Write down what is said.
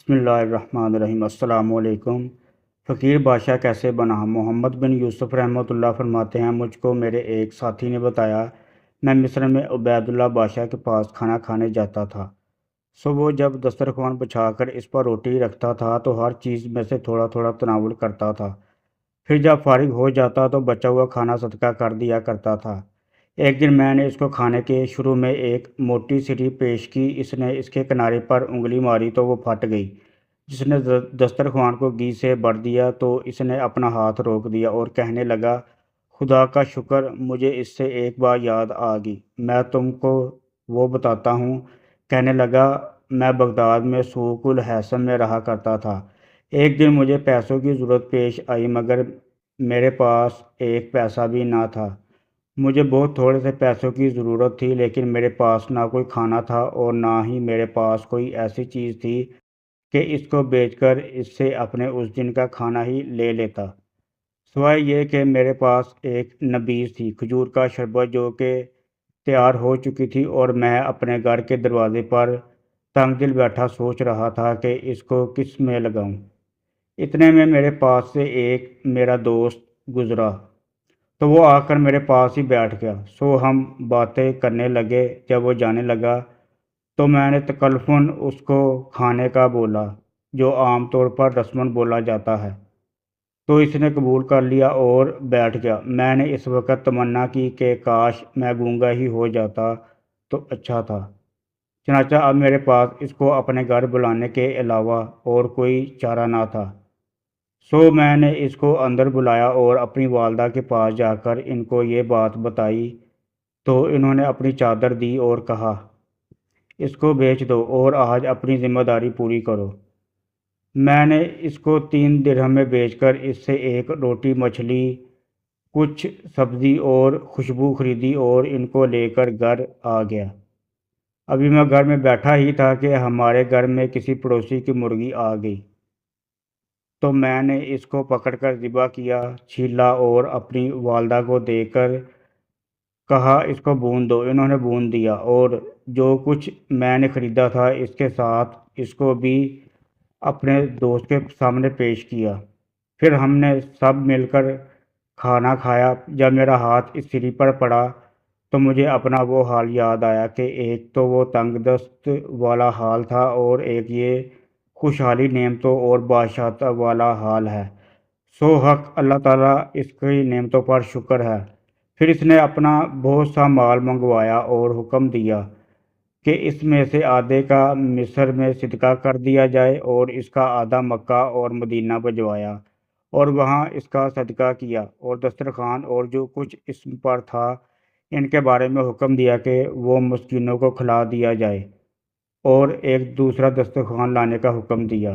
بسم اللہ الرحمن الرحیم۔ السلام علیکم۔ فقیر بادشاہ کیسے بنا؟ محمد بن یوسف رحمۃ اللہ فرماتے ہیں، مجھ کو میرے ایک ساتھی نے بتایا، میں مصر میں عبید اللہ بادشاہ کے پاس کھانا کھانے جاتا تھا۔ وہ جب دسترخوان بچھا کر اس پر روٹی رکھتا تھا تو ہر چیز میں سے تھوڑا تھوڑا تناول کرتا تھا۔ پھر جب فارغ ہو جاتا تو بچا ہوا کھانا صدقہ کر دیا کرتا تھا۔ ایک دن میں نے اس کو کھانے کے شروع میں ایک موٹی سٹی پیش کی۔ اس نے اس کے کنارے پر انگلی ماری تو وہ پھٹ گئی۔ جس نے دسترخوان کو گھی سے بھر دیا تو اس نے اپنا ہاتھ روک دیا اور کہنے لگا، خدا کا شکر، مجھے اس سے ایک بات یاد آ گئی، میں تم کو وہ بتاتا ہوں۔ کہنے لگا، میں بغداد میں سوق الحسن میں رہا کرتا تھا۔ ایک دن مجھے پیسوں کی ضرورت پیش آئی مگر میرے پاس ایک پیسہ بھی نہ تھا۔ مجھے بہت تھوڑے سے پیسوں کی ضرورت تھی، لیکن میرے پاس نہ کوئی کھانا تھا اور نہ ہی میرے پاس کوئی ایسی چیز تھی کہ اس کو بیچ کر اس سے اپنے اس دن کا کھانا ہی لے لیتا، سوائے یہ کہ میرے پاس ایک نبیذ تھی، کھجور کا شربت، جو کہ تیار ہو چکی تھی، اور میں اپنے گھر کے دروازے پر تنگ دل بیٹھا سوچ رہا تھا کہ اس کو کس میں لگاؤں۔ اتنے میں میرے پاس سے ایک میرا دوست گزرا تو وہ آ کر میرے پاس ہی بیٹھ گیا۔ ہم باتیں کرنے لگے۔ جب وہ جانے لگا تو میں نے تکلفاً اس کو کھانے کا بولا، جو عام طور پر رسماً بولا جاتا ہے، تو اس نے قبول کر لیا اور بیٹھ گیا۔ میں نے اس وقت تمنا کی کہ کاش میں گونگا ہی ہو جاتا تو اچھا تھا، چنانچہ اب میرے پاس اس کو اپنے گھر بلانے کے علاوہ اور کوئی چارہ نہ تھا۔ میں نے اس کو اندر بلایا اور اپنی والدہ کے پاس جا کر ان کو یہ بات بتائی تو انہوں نے اپنی چادر دی اور کہا، اس کو بیچ دو اور آج اپنی ذمہ داری پوری کرو۔ میں نے اس کو 3 درہم میں بیچ کر اس سے ایک روٹی، مچھلی، کچھ سبزی اور خوشبو خریدی اور ان کو لے کر گھر آ گیا۔ ابھی میں گھر میں بیٹھا ہی تھا کہ ہمارے گھر میں کسی پڑوسی کی مرغی آ گئی، تو میں نے اس کو پکڑ کر ذبح کیا، چھیلا اور اپنی والدہ کو دے کر کہا، اس کو بھون دو۔ انہوں نے بھون دیا اور جو کچھ میں نے خریدا تھا اس کے ساتھ اس کو بھی اپنے دوست کے سامنے پیش کیا۔ پھر ہم نے سب مل کر کھانا کھایا۔ جب میرا ہاتھ اس سری پر پڑا تو مجھے اپنا وہ حال یاد آیا کہ ایک تو وہ تنگ دست والا حال تھا اور ایک یہ خوشحالی، نعمتوں اور بادشاہت والا حال ہے۔ حق اللہ تعالیٰ، اس کی نعمتوں پر شکر ہے۔ پھر اس نے اپنا بہت سا مال منگوایا اور حکم دیا کہ اس میں سے آدھے کا مصر میں صدقہ کر دیا جائے اور اس کا آدھا مکہ اور مدینہ بھجوایا اور وہاں اس کا صدقہ کیا، اور دسترخوان اور جو کچھ اس پر تھا ان کے بارے میں حکم دیا کہ وہ مسکینوں کو کھلا دیا جائے، اور ایک دوسرا دسترخوان لانے کا حکم دیا۔